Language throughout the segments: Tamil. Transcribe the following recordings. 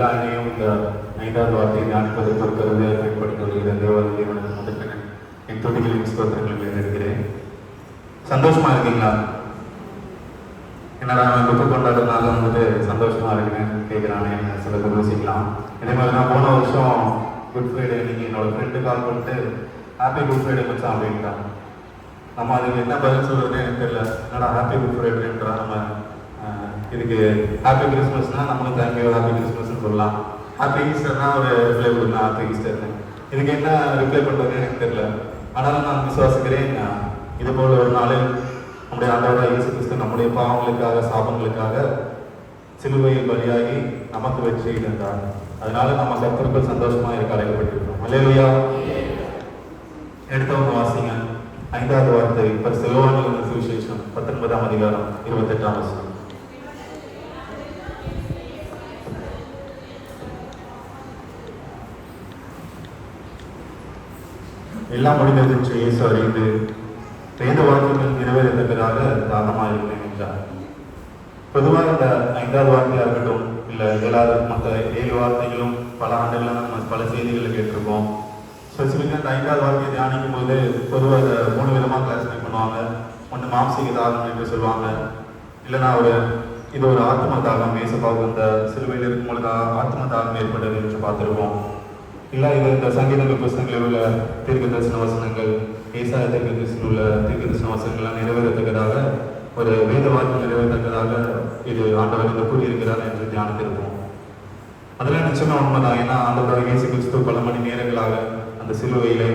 இந்த 5வது வார்த்தையை தியானிப்பதை பொறுக்கிறது பயன்படுத்தி வருகிற தேவனுக்கு முதற்கு என் தொட்டிகளின் ஸ்தோத்திரங்களை இருக்கிறேன். சந்தோஷமா இருக்கீங்களா? என்னடா நான் துப்பு கொண்டாடுறதுனால சந்தோஷமா இருக்குன்னு கேட்குறானே சில பேர் யோசிக்கலாம். இதே மாதிரி நான் போன வருஷம் குட் ஃப்ரைடே அன்னைக்கு என்னோட ஃப்ரெண்டு கால் பண்ணிட்டு ஹாப்பி குட் ஃப்ரைடே மச்சான் அப்படின்ட்டான். நம்ம அதுக்கு என்ன பதில் சொல்றதுன்னு எனக்கு தெரியல. என்னடா ஹாப்பி குட் ஃப்ரைடேன்றா, நம்ம இதுக்கு ஹாப்பி கிறிஸ்மஸ்னா நம்மளும் தேங்க்யூ ஹாப்பி கிறிஸ்மஸ்ன்னு சொல்லலாம். ஹாப்பி ஈஸ்டர்னா ஒரு ரிப்ளை கொடுக்கலாம் ஹாப்பி ஈஸ்டர்னு. இதுக்கு என்ன ரிப்ளை பண்ணுறதுன்னு எனக்கு தெரியல. ஆனாலும் நான் விசுவாசிக்கிறேன், இது போல ஒரு நாளில் நம்முடைய ஆண்டவராகிய இயேசு கிறிஸ்து நம்முடைய பாவங்களுக்காக சாபங்களுக்காக சிலுவையில் பலியாகி நமக்கு வெற்றி இருந்தார். அதனால நம்ம கர்த்தருக்குள் சந்தோஷமா இருக்க அழைக்கப்பட்டிருக்கிறோம். அல்லேலூயா. எடுத்தவங்க வாசிங்க 5வது வார்த்தை யோவானின் சுவிசேஷம் 19ஆம் அதிகாரம் 28ஆம் வசனம். எல்லாம் முடிந்தது என்று இயேசு அறிந்து வேத வாக்கியங்கள் நிறைவேறத்தக்கதாக தாகமாக இருக்கிறேன் என்றார். பொதுவாக இந்த 5வது வார்த்தையாக இருக்கட்டும், இல்லை 7வது மற்ற 7 வார்த்தைகளும் பல ஆண்டுகளாக நம்ம பல செய்திகளை கேட்டிருக்கோம். ஸ்பெசிஃபிக்காக இந்த 5வது வார்த்தையை தியானிக்கும் போது பொதுவாக அதை 3 விதமாக கிளாஸிஃபை பண்ணுவாங்க. ஒன்று மாம்சீக தாகம் என்று சொல்லுவாங்க, இல்லைனா இது ஒரு ஆத்ம தாகம். இயேசுவுக்கு அந்த சிலுவையில் இருக்கும் பொழுது ஆத்ம தாகம் ஏற்பட்டது என்று பார்த்துருக்கோம். இல்லை இது இந்த சங்கீதங்கள் புஸ்தகங்களில் உள்ள தீர்க்க தரிசன வசனங்கள், ஏசாயா தீர்க்க தரிசனம் உள்ள தீர்க்க தரிசன வசனங்கள்லாம் நிறைவேறத்தக்கதாக ஒரு வேத வாக்கியம் நிறைவேறத்தக்கதாக இது ஆண்டவர் இந்த கூறியிருக்கிறார் என்று தியானித்திருப்போம். அதெல்லாம் நிச்சயமா உண்மைதான். ஏன்னா ஆண்டவராக இயேசு கிறிஸ்து பல மணி நேரங்களாக அந்த சிலுவையிலே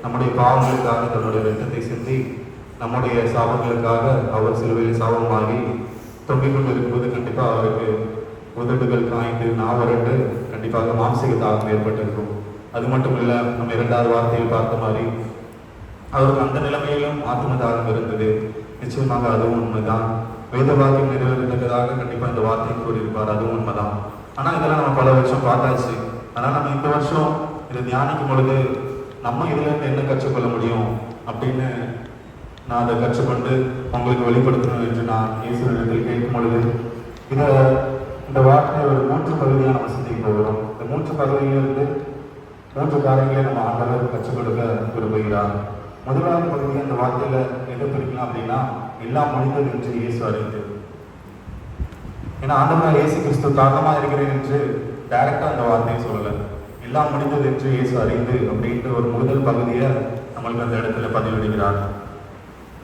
நம்முடைய பாவங்களுக்காக தன்னுடைய ரத்தத்தை சிந்தி நம்முடைய சாபங்களுக்காக அவர் சிலுவையில் சாபமாகி தொங்கிக் கொண்டு இருக்கும்போது கண்டிப்பாக அவருக்கு உதடுகள் காய்ந்து நாவரண்டு கண்டிப்பாக மாம்சீக தாகம் ஏற்பட்டிருக்கும். அது மட்டும் இல்லை, நம்ம 2வது வார்த்தையில் பார்த்த மாதிரி அவருக்கு அந்த நிலைமையிலும் ஆத்ம தாகம் இருந்தது. நிச்சயமாக அதுவும் உண்மைதான். வேத வாக்கியம் நிறைவேறத்தக்கதாக கண்டிப்பாக இந்த வார்த்தையை கூறியிருப்பார், அதுவும் உண்மைதான். ஆனால் இதெல்லாம் நம்ம பல வருஷம் பார்த்தாச்சு. ஆனால் நம்ம இந்த வருஷம் இதை தியானிக்கும் பொழுது நம்ம இதிலிருந்து என்ன கற்றுக்கொள்ள முடியும் அப்படின்னு நான் அதை கற்றுக்கொண்டு உங்களுக்கு வெளிப்படுத்தணும் என்று நான் இயேசுவிடத்தில் கேட்கும் பொழுது இந்த வார்த்தையை ஒரு 3 பகுதியாக நம்ம சிந்திக்க போகிறோம். இந்த 3 பகுதியிலிருந்து 3 காரியங்களை நம்ம ஆண்டவர் கற்றுக் கொடுக்க விரும்புகிறார். முதலாவது பகுதியை அந்த வார்த்தையில எது பிரிக்கலாம் அப்படின்னா, எல்லாம் முடிந்தது என்று இயேசு அறிந்து. ஏன்னா ஆண்டவராக இயேசு கிறிஸ்து தாகமாக இருக்கிறேன் என்று டைரக்டா அந்த வார்த்தையை சொல்லலை. எல்லாம் முடிந்தது என்று இயேசு அறிந்து அப்படின்ற ஒரு முதல் பகுதியை நம்மளுக்கு அந்த இடத்துல பதிவிடுகிறார்.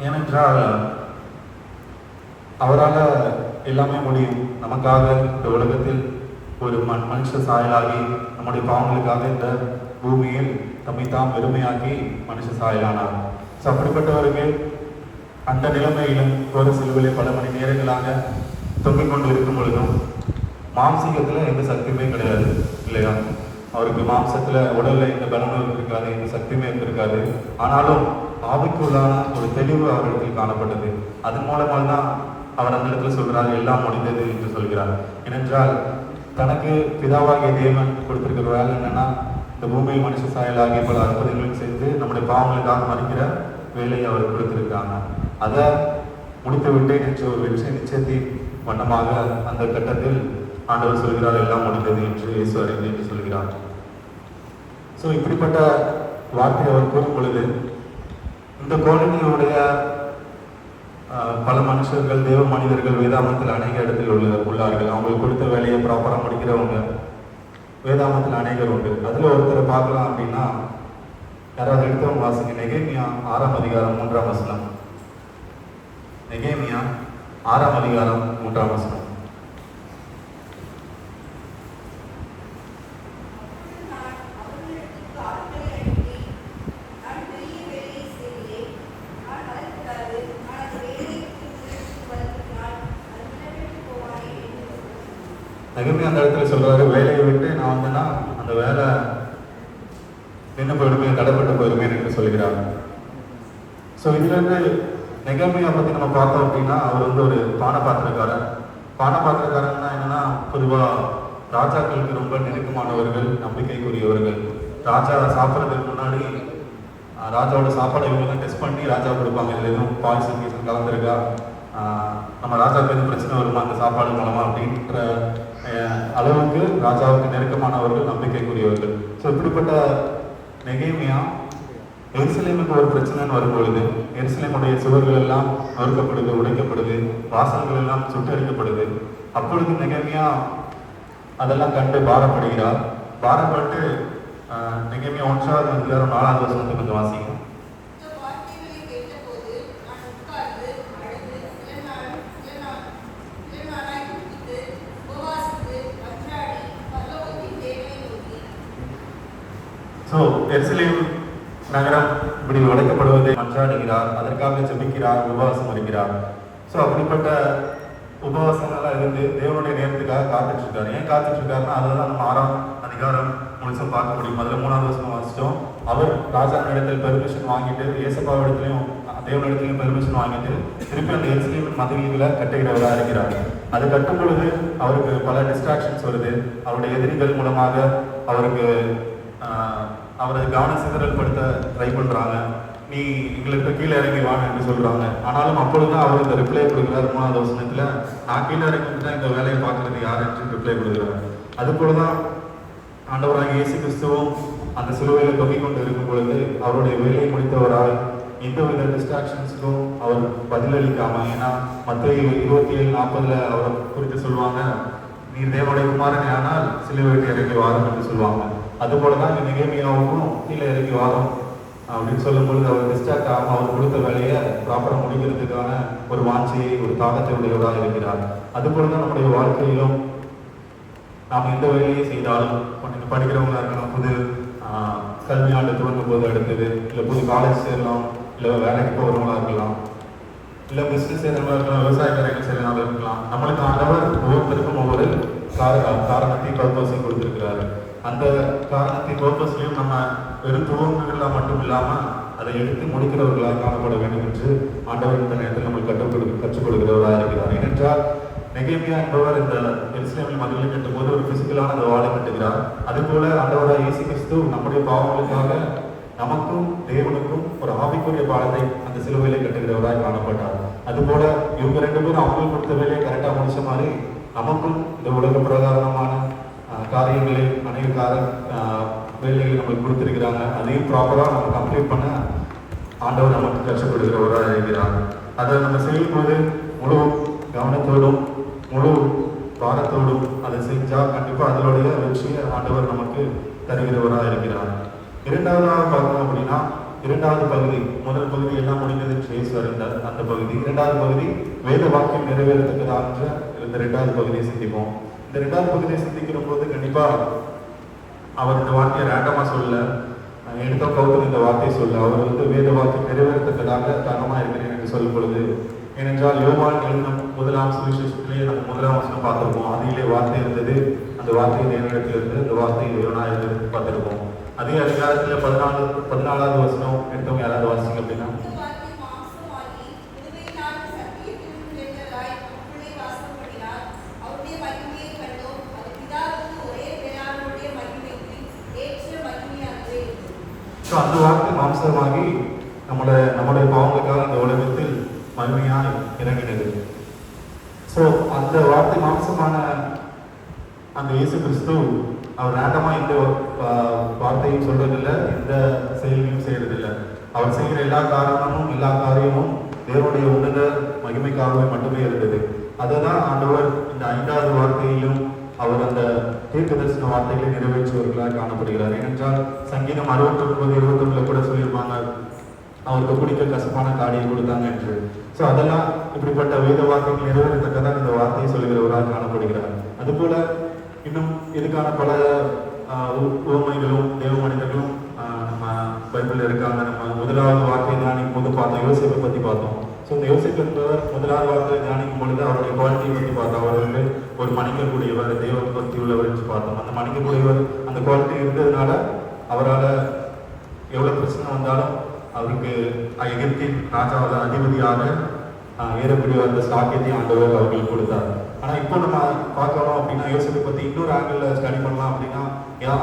ஏனென்றால் அவரால் எல்லாமே முடியும். நமக்காக இந்த உலகத்தில் ஒரு மனுஷ சாயலாகி நம்முடைய பாவங்களுக்காக இந்த பூமியில் தம்மை தாம் வெறுமையாக்கி மனுஷ சாயலானார். ஸோ அப்படிப்பட்டவருக்கு அந்த நிலைமையிலும் ஒரு சிலுவையில் பல மணி நேரங்களாக தொங்கிக் கொண்டு இருக்கும் பொழுதும் மாம்சீகத்தில் எந்த சக்தியுமே கிடையாது இல்லையா? அவருக்கு மாம்சத்தில் உடலில் எந்த பலனும் இருக்காது, எந்த சக்தியுமே இருந்திருக்காது. ஆனாலும் ஆவிக்குள்ளான ஒரு தெளிவு அவரிடத்தில் காணப்பட்டது. அதன் மூலமாக தான் அவர் அந்த இடத்துல சொல்கிறார், எல்லாம் முடிந்தது என்று சொல்கிறார். ஏனென்றால் தனக்கு பிதாவாகிய தேவன் கொடுத்திருக்கிற வேலை என்னன்னா, இந்த பூமியில் மனுஷ சாயலாகிய பல அற்புதங்களும் செஞ்சு நம்முடைய பாவங்களுக்காக மறிக்கிற வேலையை அவர் கொடுத்திருக்காங்க. அதை முடித்து விட்டேன் என்று ஒரு வெற்றி நிச்சயத்தின் வண்ணமாக அந்த கட்டத்தில் ஆண்டவர் சொல்கிறார், எல்லாம் முடிந்தது என்று இயேசு அறிந்து என்று சொல்கிறார். ஸோ இப்படிப்பட்ட வார்த்தையை அவர் கூறும் பொழுது இந்த கோலினியுடைய பல மனுஷர்கள், தேவ மனிதர்கள் வேதாமத்தில் அநேக இடத்தில் உள்ளார்கள். அவங்களுக்கு கொடுத்த வேலையை ப்ராப்பராக முடிக்கிறவங்க வேதாமத்தில் அநேகர் உண்டு. அதில் ஒருத்தரை பார்க்கலாம் அப்படின்னா, யாராவது எடுத்தவங்க வாசிங்க. நெகேமியா 6ஆம் அதிகாரம் 3ஆம் வசனம். நெகேமியா 6ஆம் அதிகாரம் 3ஆம் வசனம். நெகேமியா அந்த இடத்துல சொல்றாரு, வேலையை விட்டு நான் வந்தேன்னா அந்த வேலை நின்று போயிடுமே, தடைப்பட்டு போயிடுமே என்று சொல்கிறார். ஸோ இதுல இருந்து நெகேமியா பத்தி நம்ம பார்த்தோம் அப்படின்னா, அவர் ஒரு பானபாத்திரக்காரன். பானபாத்திரக்காரன்னா என்னன்னா, பொதுவா ராஜாக்களுக்கு ரொம்ப நெருக்கமானவர்கள், நம்பிக்கைக்குரியவர்கள். ராஜா சாப்பிட்றதுக்கு முன்னாடி ராஜாவோட சாப்பாடை இவங்க தான் டெஸ்ட் பண்ணி ராஜா கொடுப்பாங்க. இதில் எதுவும் பாய்சன் கலந்துருக்கா, நம்ம ராஜாவுக்கு எதுவும் பிரச்சனை வருமா அந்த சாப்பாடு மூலமா அப்படின்ற அளவுக்கு ராஜாவுக்கு நெருக்கமானவர்கள், நம்பிக்கைக்குரியவர்கள். ஸோ இப்படிப்பட்ட நெகேமியா எருசலேமுக்கு ஒரு பிரச்சனைன்னு வரும்பொழுது எருசலேமுடைய சுவர்கள் எல்லாம் நொறுக்கப்படுது, உடைக்கப்படுது, வாசல்கள் எல்லாம் சுட்டரிக்கப்படுது. அப்பொழுது நெகேமியா அதெல்லாம் கண்டு பாரப்படுகிறார். பாரப்பட்டு நெகேமியா 1ஆவது அதிகாரம் 4வது வசனத்தை கொஞ்சம் வாசிங்க. ஸோ எருசலேம் நகரம் இப்படி உடைக்கப்படுவதை மன்றாடுகிறார், அதற்காக ஜெபிக்கிறார், உபவாசம் இருக்கிறார். ஸோ அப்படிப்பட்ட உபவாசங்கள்லாம் இருந்து தேவனுடைய நேரத்துக்காக காத்துட்டு இருக்காரு. ஏன் காத்துட்டு இருக்காருன்னா அதெல்லாம் நம்ம 6ஆம் அதிகாரம் முழுசும் பார்க்க முடியும். அதில் 3வது வசனம் வாசிச்சோம். அவர் ராஜா இடத்தில் பெர்மிஷன் வாங்கிட்டு, ஏசப்பாவ இடத்துலையும் தேவனிடத்திலையும் பெர்மிஷன் வாங்கிட்டு திருப்பி அந்த எருசலேம் மதில்களை கட்டுகிறவராக இருக்கிறார். அது கட்டும் பொழுது அவருக்கு பல டிஸ்ட்ராக்ஷன்ஸ் வருது. அவருடைய எதிரிகள் மூலமாக அவருக்கு அவரை கவன சிதறல் படுத்த ட்ரை பண்ணுறாங்க. நீ எங்களுக்கு கீழே இறங்கி வாங்க என்று சொல்கிறாங்க. ஆனாலும் அப்பொழுதுதான் அவர் இந்த ரிப்ளை கொடுக்குறாரு 3வது வசனத்தில், நான் கீழே இறங்கி தான் இந்த வேலையை பார்க்குறது யார் என்று ரிப்ளை கொடுக்குறாரு. அதுபோல தான் ஆண்டவராக இயேசு கிறிஸ்துவும் அந்த சிலுவையில் தொங்கிக் கொண்டு இருக்கும் பொழுது அவருடைய வேலையை முடித்தவரால் எந்தவித டிஸ்ட்ராக்ஷன்ஸுக்கும் அவர் பதிலளிக்காம, ஏன்னா மத்தேயு 27:40 அவரை குறித்து சொல்லுவாங்க, நீர் தேவனுடைய குமாரனே ஆனால் சிலுவை விட்டு இறங்கி வாரும் என்று சொல்லுவாங்க. அதுபோலதான் இந்த நெகேமியாவுக்கும் கீழே இறங்கி வாரும் அப்படின்னு சொல்லும் பொழுது அவர் டிஸ்ட்ராக்ட் ஆகாம அவர் கொடுத்த வேலையை ப்ராப்பராக முடிக்கிறதுக்கான ஒரு வாஞ்சியை, ஒரு தாகத்தை உடையவராக இருக்கிறார். அதுபோலதான் நம்முடைய வாழ்க்கையிலும் நாம் எந்த வேலையை செய்தாலும், கொஞ்சம் படிக்கிறவங்களா இருக்கலாம், புது கல்வி ஆண்டு துவங்கும் போது அடுத்தது, இல்லை புது காலேஜ் சேரலாம், இல்லை வேலைக்கு போகிறவங்களா இருக்கலாம், இல்லை பிஸ்னஸ் செய்கிறவங்களா இருக்கலாம், விவசாய கரைகள் செய்கிறவங்களா இருக்கலாம். நம்மளுக்கு ஆண்டவர் ஒவ்வொருத்தருக்கும் ஒவ்வொரு காரணத்தை பர்பஸையும் கொடுத்துருக்கிறாரு. அந்த காரணத்தை பர்பஸ்லையும் நம்ம வெறும் துவங்குகளாக மட்டும் இல்லாமல் அதை எடுத்து முடிக்கிறவர்களாக காணப்பட வேண்டும் என்று ஆண்டவர் இந்த நேரத்தில் நம்மளுக்கு கற்றுக் கொடுக்கிறவராக இருக்கிறார். ஏனென்றால் நெகேமியா என்பவர் இந்த எருசலேமில் மதிலை கட்டும் போது ஒரு பிசிக்கலான அந்த வாளை கட்டுகிறார். அதுபோல ஆண்டவராக இயேசு கிறிஸ்து நம்முடைய பாவங்களுக்காக நமக்கும் தேவனுக்கும் ஒரு ஆவிக்குரிய பாலத்தை அந்த சிலுவையிலே கட்டுகிறவராக காணப்பட்டார். அதுபோல இவங்க 2 பேரும் அவங்களுக்கு கொடுத்த வேலையை கரெக்டாக முடிச்ச மாதிரி நமக்கும் இந்த உலக பிரகாரமான காரியங்களில் அநேக வேலைகளை நம்மளுக்கு கொடுத்துருக்கிறாங்க. அதையும் ப்ராப்பராக நம்ம கம்ப்ளீட் பண்ண ஆண்டவர் நமக்கு கஷ்டப்படுகிறவராக இருக்கிறார். அதை நம்ம செய்யும்போது முழு கவனத்தோடும் முழு பாரத்தோடும் அதை செஞ்சால் கண்டிப்பாக அதனுடைய வெற்றியை ஆண்டவர் நமக்கு தருகிறவராக இருக்கிறார். 2வதாக பார்த்தோம் அப்படின்னா 2வது பகுதி, முதல் பகுதி எல்லாம் முடிந்தது இயேசு அறிந்தார் அந்த பகுதி. 2வது பகுதி வேத வாக்கியம் நிறைவேறத்தக்கதாக இந்த 2வது பகுதியை சிந்திப்போம். இந்த 2வது பகுதியை சிந்திக்கிற போது கண்டிப்பாக அவர் இந்த வார்த்தையை ரேண்டமாக சொல்ல, எடுத்தோ கவுத்தல் இந்த வார்த்தையை சொல்ல, அவர் வேத வாக்கியம் நிறைவேறத்தக்கதாக காரணமாக இருக்கிறேன் என்று சொல்லும் பொழுது, ஏனென்றால் யோவான் எழுதின 1ஆம் சுவிசேஷத்திலேயே நம்ம 1ஆம் வசனம் பார்த்துருப்போம். அதிலே வார்த்தை இருந்தது, அந்த வார்த்தை தேவனிடத்தில் இருந்து, அந்த வார்த்தை தேவனாக இருந்து பார்த்துருப்போம். அதே அதிகாரத்தில் 14வது வசனம் எடுத்தவங்க யாராவது வாசிங்க அப்படின்னா, அந்த வார்த்தை மாம்சமாகி நம்முடைய பாவங்களுக்காக இந்த உலகத்தில் மகிமையாய் இறங்கினது. ஸோ அந்த வார்த்தை மாம்சமான அந்த இயேசு கிறிஸ்து அவர் ரேண்டமாக எந்த வார்த்தையும் சொல்றதில்லை, எந்த செயலையும் செய்யறதில்லை. அவர் செய்கிற எல்லா காரியமும் தேவனுடைய உன்னத மகிமைக்காகவே மட்டுமே இருந்தது. அதை தான் ஆண்டவர் இந்த 5வது வார்த்தையிலும் அவர் அந்த தீர்க்க தரிசன வார்த்தைகளை நிறைவேற்றுவர்களாக காணப்படுகிறார். ஏனென்றால் சங்கீதம் 69:21 கூட சொல்லியிருப்பாங்க, அவருக்கு குடிக்க கசப்பான காடியை கொடுத்தாங்க என்று. ஸோ அதெல்லாம் இப்படிப்பட்ட வேத வார்த்தைகள் நிறைவேறத்தக்கதான் இந்த வார்த்தையை சொல்கிறவராக காணப்படுகிறார். அதுபோல இன்னும் இதுக்கான பல உவமைகளும் தேவ மனிதர்களும் நம்ம பைபிளில் இருக்காங்க. நம்ம 1வது வார்த்தையை தியானிக்கும் போது பார்த்தோம், யோசேப்பை பற்றி பார்த்தோம். ஸோ இந்த யோசேப்பு என்பவர் 1வது வார்த்தையை தியானிக்கும் பொழுது அவருடைய குவாலிட்டியை பற்றி பார்த்தோம். அவர் ஒரு மன்னிக்கக்கூடியவர், தெய்வ பக்தி உள்ளவர் என்று பார்த்தோம். அந்த மன்னிக்கக்கூடியவர் அந்த குவாலிட்டி இருந்ததுனால அவரால் எவ்வளோ பிரச்சனை வந்தாலும் அவருக்கு எகிப்தின் ராஜாவோட அதிபதியாக ஏறக்கூடிய அந்த சாக்கியத்தை ஆண்டவர் அவர்களுக்கு கொடுத்தார். ஆனால் இப்போ நம்ம பார்க்கணும் அப்படின்னா யோசேப்பை பற்றி இன்னொரு ஆங்கிளில் ஸ்டடி பண்ணலாம் அப்படின்னா,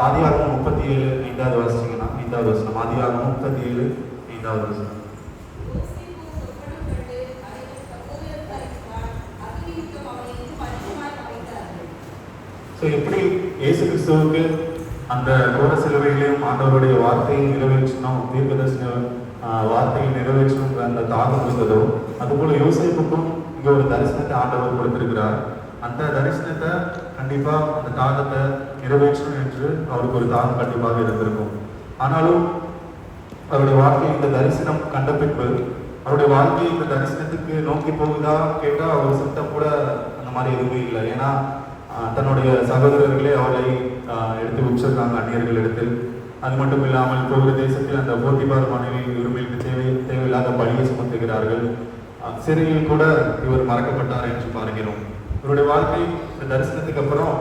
ஆதியாகமம் 37:5 வாசிச்சிங்கன்னா 5வது வசனம், ஆதியாகமம் 37:5 வசனம். ஸோ எப்படி இயேசு கிறிஸ்துவுக்கு அந்த கோர சிலுவையிலையும் ஆண்டவருடைய வார்த்தையை நிறைவேற்றணும், தீர்க்கதரிசன வார்த்தையை நிறைவேற்றணுங்கிற அந்த தாகம் இருந்ததோ, அதுபோல யோசேப்புக்கும் இங்கே ஒரு தரிசனத்தை ஆண்டவர் கொடுத்திருக்கிறார். அந்த தரிசனத்தை கண்டிப்பாக அந்த தாகத்தை நிறைவேற்றணும் என்று அவருக்கு ஒரு தாகம் கண்டிப்பாக இருந்திருக்கும். ஆனாலும் அவருடைய வாழ்க்கை இந்த தரிசனம் கண்ட பின்பு அவருடைய வாழ்க்கை இந்த தரிசனத்துக்கு நோக்கி போகுதா கேட்டால் அவர் சித்தம் கூட அந்த மாதிரி எதுவுமே இல்லை. ஏன்னா தன்னுடைய சகோதரர்களே அவரை எடுத்து வச்சிருக்காங்க அந்நியர்கள் இடத்தில். அது மட்டும் இல்லாமல் போகிற தேசத்தில் அந்த போத்திபார் மனைவி உரிமைக்கு தேவையில்லாத பழியை சுமத்துகிறார்கள். சிறையில் கூட இவர் மறக்கப்பட்டார் என்று பார்க்கிறோம். இவருடைய வாழ்க்கை இந்த தரிசனத்துக்கு அப்புறம்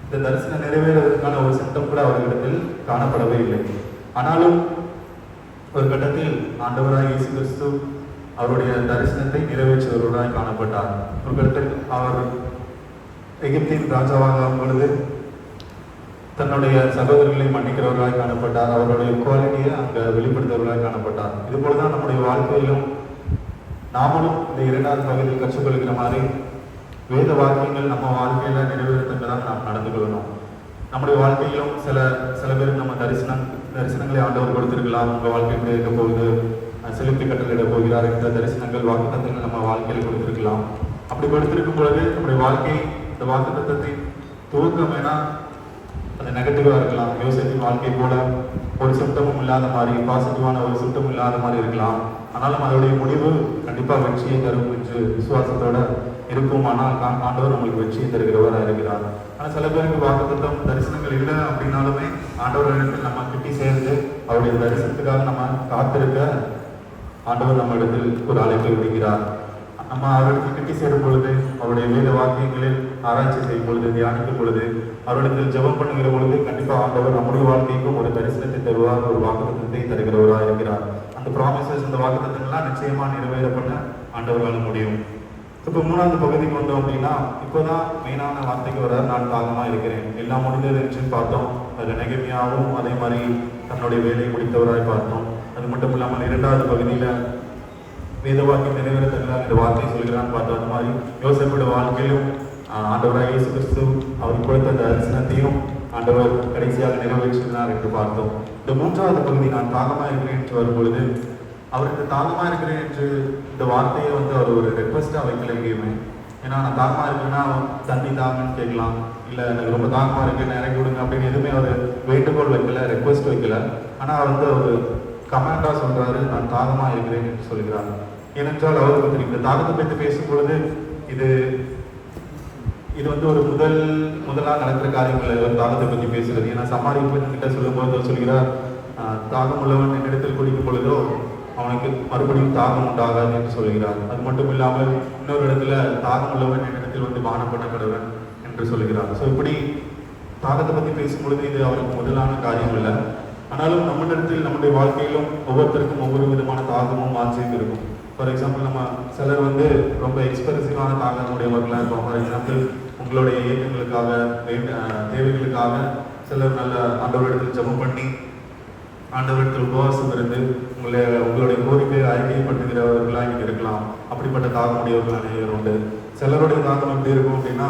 இந்த தரிசனம் நிறைவேறுவதற்கான ஒரு சட்டம் கூட அவர்களிடத்தில் காணப்படவே இல்லை. ஆனாலும் ஒரு கட்டத்தில் ஆண்டவராய் இயேசு கிறிஸ்து அவருடைய தரிசனத்தை நிறைவேற்றுவவராய் காணப்பட்டார். ஒரு கட்டத்தில் அவர் எகிப்தின் ராஜாவாக பொழுது தன்னுடைய சகோதரர்களை மன்னிக்கிறவர்களாய் காணப்பட்டார். அவருடைய குவாலிட்டியை அங்கே வெளிப்படுத்துவர்களாய் காணப்பட்டார். இது போலதான் நம்முடைய வாழ்க்கையிலும் நாமளும் இந்த இரண்டாவது பகுதியில் கற்றுக்கொள்கிற மாதிரி வேத வாக்கியங்கள் நம்ம வாழ்க்கையில நிறைவேறத்தக்கதான் நாம் நடந்து கொள்ளணும். நம்முடைய வாழ்க்கையிலும் சில பேருக்கு நம்ம தரிசனங்களை ஆண்டவர் கொடுத்திருக்கலாம். உங்கள் வாழ்க்கை எப்படி இருக்க போகுது, செலுத்தி கட்டளையிட போகிறார் என்ற தரிசனங்கள் வாக்குத்தத்தங்கள் நம்ம வாழ்க்கையில் கொடுத்திருக்கலாம். அப்படி கொடுத்திருக்கும் பொழுது நம்முடைய வாழ்க்கை இந்த வாக்குத்தத்தத்தை துவக்கம் வேணா அது நெகட்டிவாக இருக்கலாம். யோசிப்பின் வாழ்க்கை போல ஒரு சிம்டமும் இல்லாத மாதிரி, பாசிட்டிவான ஒரு சிம்டமும் இல்லாத மாதிரி இருக்கலாம். ஆனாலும் அதோடைய முடிவு கண்டிப்பாக வெற்றியை தரும் என்று விசுவாசத்தோட இருக்கும். ஆனால் ஆண்டவர் நம்மளுக்கு வெற்றியை தருகிறவராக இருக்கிறார். ஆனால் சில பேருக்கு வாக்குத்தத்தம் தரிசனங்கள் இல்லை அப்படின்னாலுமே ஆண்டவரிடத்தில் நம்ம கிட்டி சேர்ந்து அவருடைய தரிசனத்துக்காக நம்ம காத்திருக்க ஆண்டவர் நம்ம இடத்தில் ஒரு அழைப்பை விடுகிறார். நம்ம அவரிடத்தில் கிட்டி சேரும் பொழுது, அவருடைய வேத வாக்கியங்களில் ஆராய்ச்சி செய்யும் பொழுது, தியானிக்கும் பொழுது, அவரிடத்தில் ஜெபம் பண்ணுகிற பொழுது கண்டிப்பாக ஆண்டவர் நம்முடைய வாழ்க்கைக்கும் ஒரு தரிசனத்தை தருவார், ஒரு வாக்குத்தத்தை தருகிறவராக இருக்கிறார். அந்த ப்ராமிசஸ், அந்த வாக்குத்தத்தங்கள்லாம் நிச்சயமாக நிறைவேற பண்ண ஆண்டவரால் முடியும். இப்போ மூணாவது பகுதிக்கு வந்தோம் அப்படின்னா, இப்போதான் மெயினான வார்த்தைக்கு வர நான் தாகமாக இருக்கிறேன். எல்லாம் முடிந்தது என்று பார்த்தோம். அதில் நெகமியாவும் அதே மாதிரி தன்னுடைய வேலையை முடித்தவராய் பார்த்தோம். அது மட்டும் இல்லாமல் இரண்டாவது பகுதியில் வேத வாக்கியம் நிறைவேறத்தக்கதாக இந்த வார்த்தையை சொல்கிறான்னு பார்த்தோம். அது மாதிரி யோசேப்போட வாழ்க்கையிலும் ஆண்டவராக இயேசு கிறிஸ்து அவர் கொடுத்த அந்த தரிசனத்தையும் ஆண்டவர் கடைசியாக நிறைவேற்றினார் என்று பார்த்தோம். இந்த மூன்றாவது பகுதி நான் தாகமாக இருக்கிறேன் என்று வரும்பொழுது, அவருக்கு தாகமாக இருக்கிறேன் என்று இந்த வார்த்தையை அவர் ஒரு ரெக்வஸ்ட்டாக வைக்கல எங்கேயுமே. ஏன்னா நான் தாகமாக இருக்கிறேன்னா தண்ணி தாங்கன்னு கேட்கலாம், இல்லை எனக்கு ரொம்ப தாகமாக இருக்குன்னு இறக்கி விடுங்க அப்படின்னு எதுவுமே அவர் வேண்டுகோள் வைக்கல, ரெக்வஸ்ட் வைக்கல. ஆனால் அவர் கமாண்டாக சொல்கிறாரு, நான் தாகமாக இருக்கிறேன் என்று சொல்கிறார். ஏனென்றால் அவருக்கு தெரியும் இந்த தாகத்தை பற்றி பேசும் பொழுது இது ஒரு முதலாக நடக்கிற காரியம் இல்லை. ஒரு தாகத்தை பற்றி பேசுகிறது. ஏன்னா சமாரி கிட்ட சொல்லும்போது சொல்கிறார், தாகம் உள்ளவன் என்னிடத்தில் குடிக்கும் பொழுதோ அவனுக்கு மறுபடியும் தாகம் உண்டாகாது என்று சொல்கிறார். அது மட்டும் இல்லாமல் இன்னொரு இடத்துல தாகம் உள்ளவன் என்னிடத்தில் பானம் பண்ண கடவன் என்று சொல்கிறார். ஸோ இப்படி தாகத்தை பற்றி பேசும்பொழுது இது அவருக்கு முதலான காரியம் இல்லை. ஆனாலும் நம்மிடத்தில் நம்முடைய வாழ்க்கையிலும் ஒவ்வொருத்தருக்கும் ஒவ்வொரு விதமான தாகமும் ஆட்சியும் இருக்கும். ஃபார் எக்ஸாம்பிள் நம்ம சிலர் ரொம்ப எக்ஸ்பிரசிவான தாகமுடையவர்களாக இருப்போம். ஃபார் எக்ஸாம்பிள் உங்களுடைய இயக்கங்களுக்காக தேவைகளுக்காக சிலர் நல்ல ஆண்டவரிடத்தில் ஜெபம் பண்ணி ஆண்டவரிடத்தில் உபவாசம் இருந்து உங்களுடைய கோரிக்கை அறிக்கைப்படுத்துகிறவர்களாக இங்கே இருக்கலாம். அப்படிப்பட்ட தாகமுடையவர்கள் அனைவரும் உண்டு. சிலருடைய தாகம் எப்படி இருக்கும் அப்படின்னா,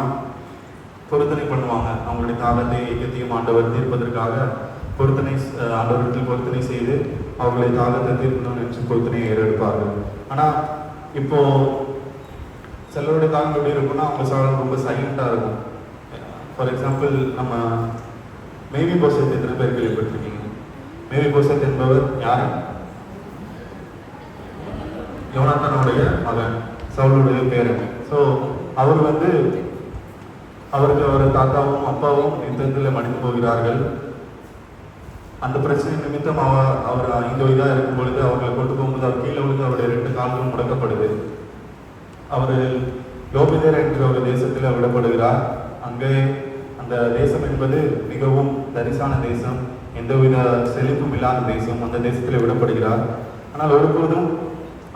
பொருத்தனை பண்ணுவாங்க. அவங்களுடைய தாகத்தை இயக்கத்தையும் ஆண்டவர் தீர்ப்பதற்காக ஆண்டவரிடத்தில் பொருத்தனை செய்து அவர்களை தாகத்தை தீர்க்கணும்னு நினைச்சு பொருத்தனையை ஏறெடுப்பார்கள். ஆனால் இப்போ சிலருடைய தாகம் எப்படி இருக்குன்னா, அவங்க ரொம்ப சைலண்டாக இருக்கும். ஃபார் எக்ஸாம்பிள் நம்ம மேவி போசத் எத்தனை பேர் கேள்விப்பட்டிருக்கீங்க? மேவி போசத் என்பவர் யாரு? யோனாத்தானுடைய மகன், சவுலுடைய பேரன். ஸோ அவர் அவருக்கு அவர் தாத்தாவும் அப்பாவும் யுத்தத்தில் மடிந்து போகிறார்கள். அந்த பிரச்சனை நிமித்தம் அவர் 5 வயதாக இருக்கும் பொழுது அவர்களை கொண்டு போகும்போது அவர் கீழே விழுந்து அவருடைய 2 கால்களும் முடக்கப்படுது. அவர் லோபிதர் என்ற ஒரு தேசத்தில் விடப்படுகிறார். அங்கே அந்த தேசம் என்பது மிகவும் தரிசான தேசம், எந்தவித செழிப்பும் இல்லாத தேசம். அந்த தேசத்தில் விடப்படுகிறார். ஆனால் ஒருபோதும்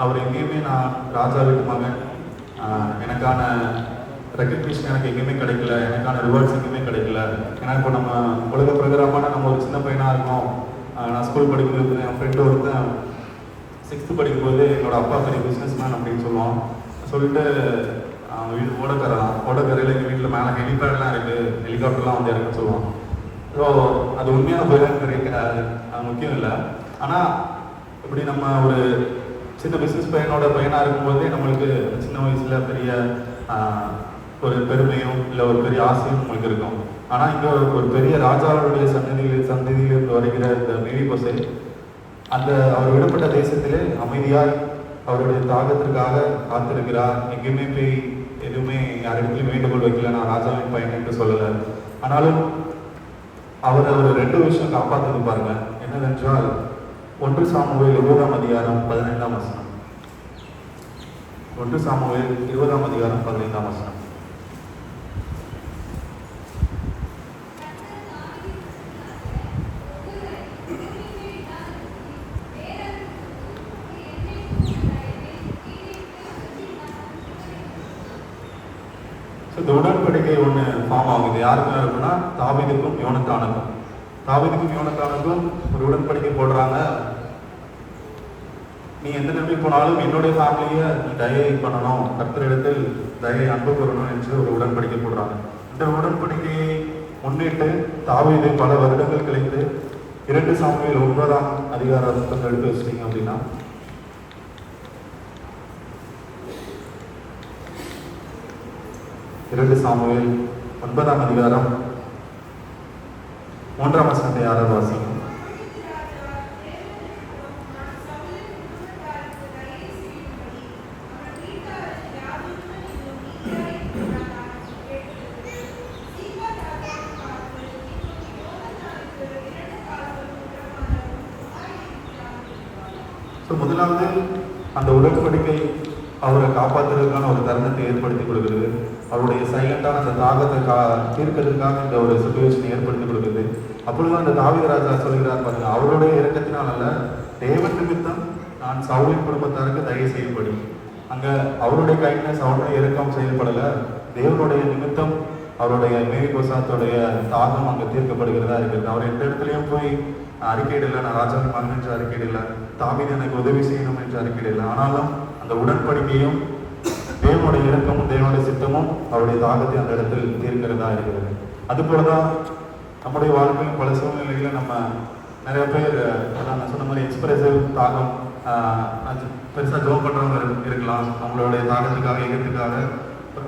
அவர் எங்கேயுமே நான் ராஜா வீட்டு மகன், எனக்கான ரெக்கக்னிஷன் எனக்கு எங்கேயுமே கிடைக்கல, எனக்கான ரிவார்ட்ஸ் எங்கேயுமே கிடைக்கல. ஏன்னா இப்போ நம்ம உலக பிரகாரமான நம்ம ஒரு சின்ன பையனாக இருக்கோம். நான் ஸ்கூல் படிக்கும்போது என் ஃப்ரெண்டு ஒருத்தன் 6th படிக்கும்போது என்னோட அப்பா பெரிய பிஸ்னஸ் மேன் அப்படின்னு சொல்லுவான். சொல்லிட்டு வீடு ஓடக்கரை தான். ஓடக்கரையில் எங்கள் வீட்டில் மேலே ஹெலிபேட்லாம் இருக்குது, ஹெலிகாப்டர்லாம் வந்து இறக்க சொல்லுவாங்க. ஸோ அது உண்மையாக போயிடான்னு அது முக்கியம் இல்லை. ஆனால் இப்படி நம்ம ஒரு சின்ன பிஸ்னஸ் பையனாக இருக்கும்போதே நம்மளுக்கு சின்ன வயசில் பெரிய ஒரு பெருமையும் இல்லை ஒரு பெரிய ஆசையும் நம்மளுக்கு இருக்கும். ஆனால் இங்கே ஒரு பெரிய ராஜாவுடைய சந்ததியிலிருந்து வருகிற இந்த மேரி கோசே அந்த அவர் விடப்பட்ட தேசத்திலே அமைதியாய் அவருடைய தாகத்திற்காக காத்திருக்கிறார். எங்கேயுமே போய் எதுவுமே யாரிடத்துலையும் வேண்டுகோள் வைக்கல, நான் ராஜாவின் பையன் என்று சொல்லலை. ஆனாலும் அவர் 2 விஷயம் காப்பாற்றது பாருங்க. என்னவென்றால் 1 சாமுவேல் 20ஆம் அதிகாரம் 15ஆம் வசனம். 1 சாமுவேல் 20ஆம் அதிகாரம் 15ஆம் வசனம். இந்த உடன்படிக்கை ஒன்று ஃபார்ம் ஆகுது. யாருக்கும் இருக்குன்னா தாவீதுக்கும் யோனத்தானுக்கும் ஒரு உடன்படிக்கை போடுறாங்க. நீ எந்த நிலைமை போனாலும் என்னுடைய ஃபேமிலியை நீ தயை பண்ணணும், கர்த்தரிடத்தில் தயை அன்பு கூறணும் என்று ஒரு உடன்படிக்கை போடுறாங்க. இந்த உடன்படிக்கையை முன்னிட்டு தாவீது பல வருடங்கள் கழித்து 2 சாமுவேல் 9ஆம் அதிகாரத்தை எடுத்து வச்சிட்டீங்க அப்படின்னா 2 சாமுவேல் 9ஆம் அதிகாரம் 3ஆம் வசனத்தை யாராவது வாசிங்க. முதலாவது அந்த உடன்படிக்கை அவரை காப்பாற்றுறதுக்கான ஒரு தருணத்தை ஏற்படுத்தி கொடுக்குறது. அவருடைய சைலண்டான அந்த தாகத்தை தீர்க்கிறதுக்காக இந்த ஒரு சிச்சுவேஷனை ஏற்படுத்தி கொடுக்குது. அப்பொழுதுதான் அந்த தாவீது ராஜா சொல்கிறார் பாருங்க, அவருடைய இறக்கத்தினால் அல்ல, தேவன் நிமித்தம் நான் சவுலின் குடும்பத்தாருக்கு தயவு செய்யப்படி. அங்க அவருடைய கைண்ட்னஸ், அவருடைய இறக்கம் செய்யப்படலை, தேவனுடைய நிமித்தம் அவருடைய மேரி கோசாத்துடைய தாகம் அங்கே தீர்க்கப்படுகிறதா இருக்கிறது. அவர் எந்த இடத்துலையும் போய் அறிக்கையிடலை, நான் ராஜாவின் மகன் என்று அறிக்கையிடலை, தாவீது எனக்கு உதவி செய்யணும் என்று அறிக்கையிடலை. ஆனாலும் அந்த உடன்படிக்கையும் தேவனுடைய இறக்கமும் தேவனுடைய சித்தமும் அவருடைய தாகத்தை அந்த இடத்தில் தீர்க்கிறதா இருக்கிறது. அதுபோலதான் நம்முடைய வாழ்க்கையில் பல சூழ்நிலைகளில் நம்ம நிறைய பேர் நான் சொன்ன மாதிரி எக்ஸ்பிரசிவ் தாகம் பெருசாக ஜோம் பண்ணுறவங்க இருக்கலாம். நம்மளுடைய தாகத்துக்காக இயக்கத்துக்காக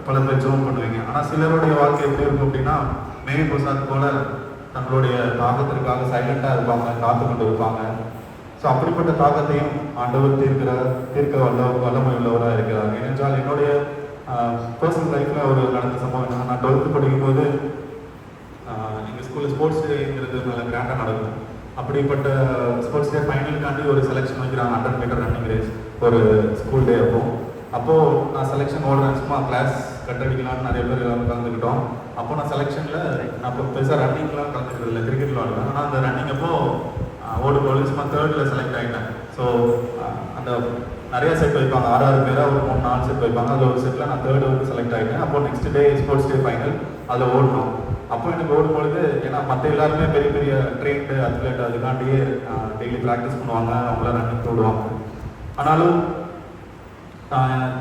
பல பேர் ஜோம் பண்ணுவீங்க. ஆனால் சிலருடைய வாழ்க்கை எப்படி இருக்கும் அப்படின்னா, மேரி கோசாத் போல தங்களுடைய தாகத்திற்காக சைலண்டாக இருப்பாங்க, காத்து கொண்டு இருப்பாங்க. ஸோ அப்படிப்பட்ட தாகத்தையும் ஆண்டவர் தீர்க்க வல்லமை உள்ளவராக இருக்கிறார். ஏனென்றால் என்னுடைய பர்சனல் லைஃப்பில் ஒரு நடந்த சம்பவம் என்னன்னா, நான் 12th படிக்கும்போது எங்கள் ஸ்கூலில் ஸ்போர்ட்ஸ் டேங்கிறது நல்ல கிராண்டாக நடக்கும். அப்படிப்பட்ட ஸ்போர்ட்ஸ் டே ஃபைனலுக்காண்டி ஒரு செலெக்ஷன் வைக்கிறாங்க, 100 மீட்டர் ரன்னிங் ரேஸ், ஒரு ஸ்கூல் டே. அப்போது நான் செலெக்ஷன் ஓடுறேன், சும்மா கிளாஸ் கட்டடிக்கலான்னு நிறைய பேர் எல்லாரும் கலந்துக்கிட்டோம். அப்போது நான் செலெக்ஷனில் நான் இப்போ பெருசாக ரன்னிங்லாம் கலந்துக்கிறது இல்லை, கிரிக்கெட் விளாடுவேன். ஆனால் அந்த ரன்னிங் அப்போது ஓடுபோது சும்மா 3rd செலக்ட் ஆகிட்டேன். ஸோ அந்த நிறைய செட் வைப்பாங்க, 6 பேராக ஒரு 3-4 செட் வைப்பாங்க. அதில் ஒரு செட்டில் நான் 3rd செலக்ட் ஆகிட்டேன். அப்போது next day sports day final அதில் ஓடணும். அப்போ எனக்கு ஓடும்பொழுது, ஏன்னா மற்ற எல்லாருமே பெரிய பெரிய ட்ரெயின்டு அத்லெட், அதுக்காண்டியே டெய்லி ப்ராக்டிஸ் பண்ணுவாங்க, அவங்களாம் ரன்னிங் ஓடுவாங்க. ஆனாலும்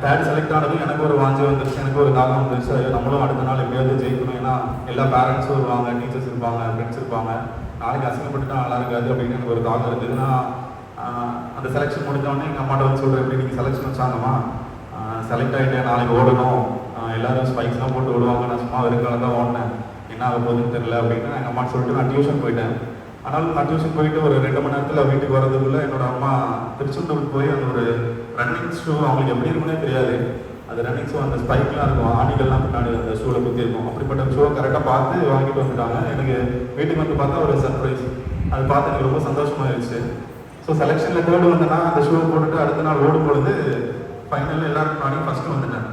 3rd செலக்ட் ஆனதும் எனக்கு ஒரு வாஞ்சி வந்துருச்சு, எனக்கு ஒரு தாகம் வந்துருச்சு. நம்மளும் அடுத்த நாள் எப்படியாவது ஜெயிக்கணும். ஏன்னா எல்லா பேரண்ட்ஸும் வருவாங்க, டீச்சர்ஸ் இருப்பாங்க, ஃப்ரெண்ட்ஸ் இருப்பாங்க, நாளைக்கு அசிங்கப்பட்டுட்டா நல்லா இருக்காது அப்படின்னு எனக்கு ஒரு தாகம் இருந்தது. நான் அந்த செலெக்ஷன் முடிஞ்சோடனே எங்கள் அம்மாட்ட வந்து சொல்கிறேன், எப்படி நீங்கள் செலெக்ஷன் வச்சாங்கம்மா, செலக்ட் ஆகிட்டேன், நாளைக்கு ஓடணும், எல்லோரும் ஸ்பைக்ஸ்லாம் போட்டு ஓடுவாங்க, நான் சும்மா வெறுக்கால தான் ஓடினேன், என்ன ஆக போகுதுன்னு தெரியல அப்படின்னு எங்கள் அம்மா சொல்லிட்டு நான் டியூஷன் போயிட்டேன். ஆனாலும் நான் டியூஷன் போயிட்டு ஒரு 2 மணி நேரத்தில் வீட்டுக்கு வரதுக்குள்ளே என்னோட அம்மா திருச்செந்தூர் போய் அந்த ஒரு ரன்னிங் ஷூ, அவங்களுக்கு எப்படி இருக்குன்னே தெரியாது, அது ரன்னிங் ஷூ, அந்த ஸ்பைக்லாம் இருக்கும், ஆணிகள்லாம் பின்னாடி அந்த ஷூவில் குத்தி இருக்கும். அப்படிப்பட்ட ஷூவை கரெக்டாக பார்த்து வாங்கிட்டு வந்துட்டாங்க. எனக்கு வீட்டுக்கு வந்து பார்த்தா ஒரு சர்ப்ரைஸ். அது பார்த்து எனக்கு ரொம்ப சந்தோஷமாகிடுச்சு. ஸோ செலெக்ஷனில் 3rd வந்தேன்னா அந்த ஷூவை போட்டுட்டு அடுத்த நாள் ஓடும் பொழுது ஃபைனலில் எல்லாருக்கும் முன்னாடி ஃபஸ்ட்டு வந்துட்டேன்.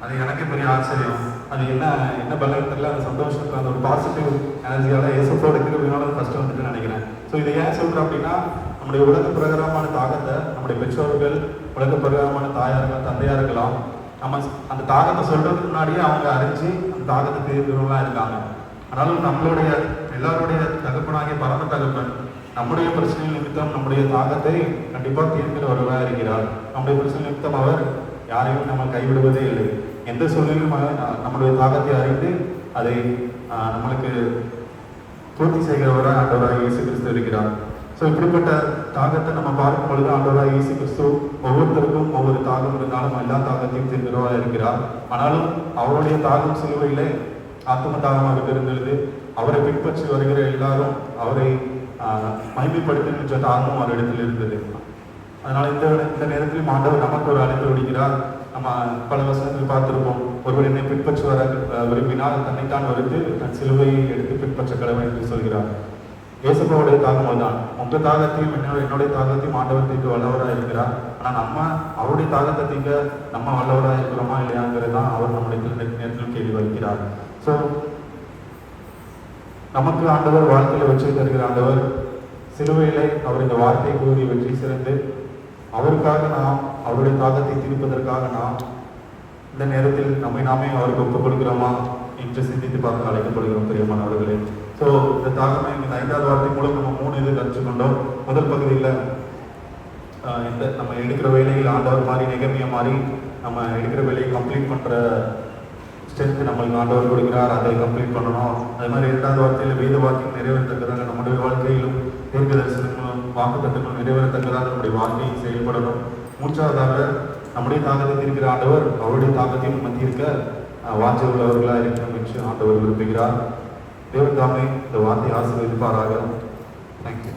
அது எனக்கே பெரிய ஆச்சரியம். அது என்ன பலன் தெரியல, அந்த சந்தோஷத்துக்கு அந்த ஒரு பாசிட்டிவ் எனர்ஜியால் ஏசப்போட இருக்கிறதுனால ஃபஸ்ட்டு வந்துட்டு நினைக்கிறேன். ஸோ இதை ஏன் சொல்கிறேன் அப்படின்னா, நம்முடைய உலக பிரகாரமான தாகத்தை நம்முடைய பெற்றோர்கள், உலக பிரகாரமான தாயார்கள், தந்தையாக இருக்கலாம், நம்ம அந்த தாகத்தை சொல்கிறதுக்கு முன்னாடியே அவங்க அறிஞ்சு அந்த தாகத்தை தீர்க்கிறவங்களாம் இருக்காங்க. ஆனாலும் நம்மளுடைய எல்லாருடைய தகப்பனாகிய பரம தகப்பன் நம்முடைய பிரச்சனை நிமித்தம் நம்முடைய தாகத்தை கண்டிப்பாக தீர்க்கிற ஒருவராக இருக்கிறார். நம்முடைய பிரச்சனை நிமித்தம் அவர் யாரையும் நம்ம கைவிடுவதே இல்லை. எந்த சூழ்நிலையும் நம்முடைய தாகத்தை அறிந்து அதை நம்மளுக்கு பூர்த்தி செய்கிறவராக ஆண்டவராக இயேசு கிறிஸ்து இருக்கிறார். ஸோ இப்படிப்பட்ட தாகத்தை நம்ம பார்க்கும் பொழுது ஆண்டவராக இயேசு கிறிஸ்து ஒவ்வொருத்தருக்கும் ஒவ்வொரு தாகம் இருந்தாலும் எல்லா தாகத்தையும் தீர்க்கிறவராக இருக்கிறார். ஆனாலும் அவருடைய தாகம் சிலுவையிலே ஆத்ம தாகமாக இருந்தது. அவரை பின்பற்றி வருகிற எல்லாரும் அவரை மகிமைப்படுத்துகின்ற தாகமும் அவர் இடத்தில் இருந்தது. அதனால இந்த நேரத்தில் ஆண்டவர் நமக்கு ஒரு அழைப்பு விடுகிறார். நம்ம பல வசனத்தில் பார்த்திருப்போம், ஒருவர் என்னை பின்பற்றி வர விரும்பினால் தன்னைத்தான் வருது தன் சிலுவையை எடுத்து பின்பற்ற கடவுள் என்று சொல்கிறார். இயேசுவோடைய தாகம் தான். உங்க தாகத்தையும் என்னுடைய தாகத்தையும் ஆண்டவர் தீர்க்க வல்லவராக இருக்கிறார். ஆனால் நம்ம அவருடைய தாகத்தை தீர்க்க நம்ம வல்லவராக இருக்கிறோமா இல்லையாங்கிறது தான் அவர் நம்முடைய நேரத்தில் கேள்வி வைக்கிறார். ஸோ நமக்கு ஆண்டவர் வாழ்க்கையில் வச்சு தருகிற ஆண்டவர் சிலுவையிலே அவர் இந்த வார்த்தை கூறி வெற்றி சிறந்து அவருக்காக நாம் அவருடைய தாகத்தை தீர்ப்பதற்காக நாம் இந்த நேரத்தில் நம்மை நாமே அவருக்கு ஒப்புக் கொடுக்கிறோமா என்று சிந்தித்து பார்க்க அழைக்கப்படுகிறோம் பிரியமானவர்களே. ஸோ இந்த தாகமே இந்த 5வது வார்த்தை மூலம் நம்ம 3 இது கற்றுக்கொண்டோம். முதல் பகுதியில் நம்ம எடுக்கிற வேலையில் ஆண்டவர் மாதிரி நெகமியா மாதிரி நம்ம எடுக்கிற வேலையை கம்ப்ளீட் பண்ணுற ஸ்ட்ரென்த் நம்மளுக்கு ஆண்டவர் கொடுக்கிறார், அதை கம்ப்ளீட் பண்ணணும். அதே மாதிரி 2வது வார்த்தையில் வேத வாக்கியம் நிறைவேறத்தக்கதாக நம்முடைய வாழ்க்கையிலும் தீர்க்க தரிசனங்களும் வாக்கு தத்துவங்களும் நிறைவேறத்தக்கதாக நம்முடைய வாழ்க்கையை செயல்படணும். 3வதாக நம்முடைய தாகத்தை தீர்க்கிற ஆண்டவர் அவருடைய தாகத்தையும் நம்ம தீர்க்க வாஞ்சை உள்ளவர்களாக இருக்கணும் என்று ஆண்டவர் விரும்புகிறார். தேவன் தாமே இந்த வார்த்தையை ஆசீர்வதிப்பாராக. தேங்க்யூ.